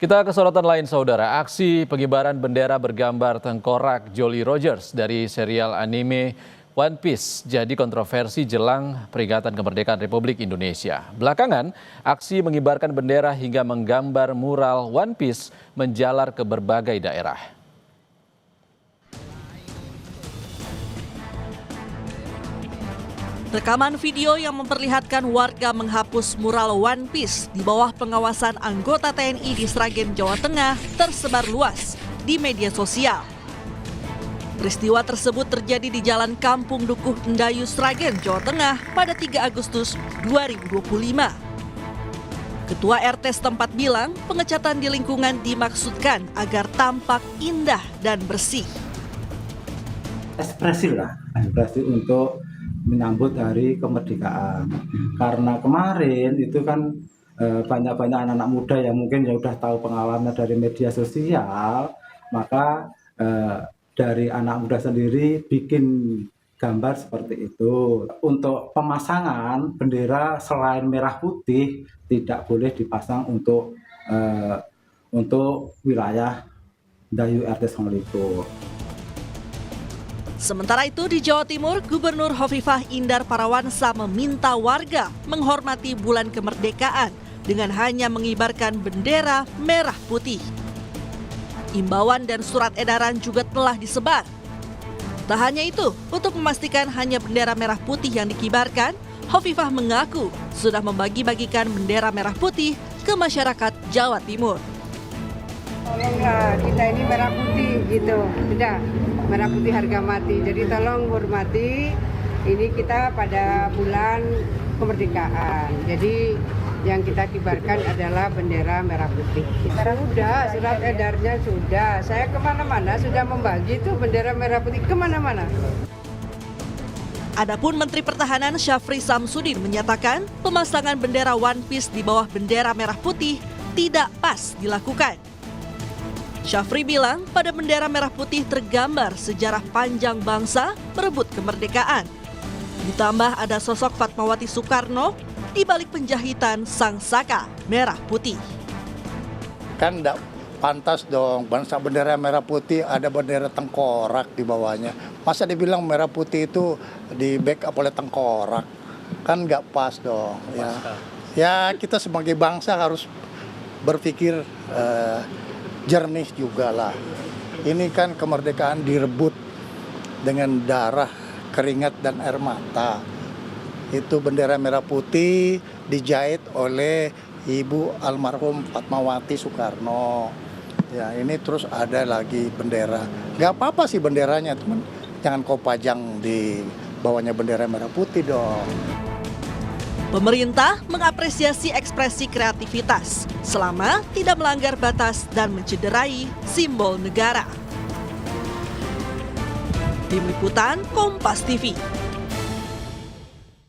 Kita ke sorotan lain, saudara. Aksi pengibaran bendera bergambar tengkorak Jolly Rogers dari serial anime One Piece jadi kontroversi jelang peringatan kemerdekaan Republik Indonesia. Belakangan, aksi mengibarkan bendera hingga menggambar mural One Piece menjalar ke berbagai daerah. Rekaman video yang memperlihatkan warga menghapus mural One Piece di bawah pengawasan anggota TNI di Sragen, Jawa Tengah tersebar luas di media sosial. Peristiwa tersebut terjadi di Jalan Kampung Dukuh Endayu, Sragen, Jawa Tengah pada 3 Agustus 2025. Ketua RT setempat bilang pengecatan di lingkungan dimaksudkan agar tampak indah dan bersih. Ekspresi untuk menyambut hari kemerdekaan, karena kemarin itu kan banyak-banyak anak-anak muda yang mungkin ya udah tahu pengalaman dari media sosial, maka dari anak muda sendiri bikin gambar seperti itu. Untuk pemasangan bendera selain merah putih tidak boleh dipasang untuk wilayah Dayu RT Songlipo. Sementara itu di Jawa Timur, Gubernur Hovifah Indar Parawansa meminta warga menghormati bulan kemerdekaan dengan hanya mengibarkan bendera merah putih. Imbauan dan surat edaran juga telah disebar. Tak hanya itu, untuk memastikan hanya bendera merah putih yang dikibarkan, Hovifah mengaku sudah membagi-bagikan bendera merah putih ke masyarakat Jawa Timur. Tolonglah, kita ini merah putih gitu, sudah merah putih harga mati. Jadi tolong hormati, ini kita pada bulan kemerdekaan. Jadi yang kita kibarkan adalah bendera merah putih. Sudah, surat edarnya sudah. Saya kemana-mana sudah membagi itu bendera merah putih kemana-mana. Adapun Menteri Pertahanan Syafri Samsudin menyatakan pemasangan bendera One Piece di bawah bendera merah putih tidak pas dilakukan. Syafri bilang pada bendera merah putih tergambar sejarah panjang bangsa merebut kemerdekaan. Ditambah ada sosok Fatmawati Soekarno di balik penjahitan sang saka merah putih. Kan tidak pantas dong, bangsa bendera merah putih ada bendera tengkorak di bawahnya. Masa dibilang merah putih itu di backup oleh tengkorak? Kan nggak pas dong. Ya kita sebagai bangsa harus berpikir jernih juga lah. Ini kan kemerdekaan direbut dengan darah, keringat dan air mata. Itu bendera merah putih dijahit oleh Ibu almarhum Fatmawati Soekarno. Ya ini terus ada lagi bendera. Gak apa-apa sih benderanya, teman. Jangan kau pajang di bawahnya bendera merah putih dong. Pemerintah mengapresiasi ekspresi kreativitas selama tidak melanggar batas dan mencederai simbol negara. Tim Liputan Kompas TV.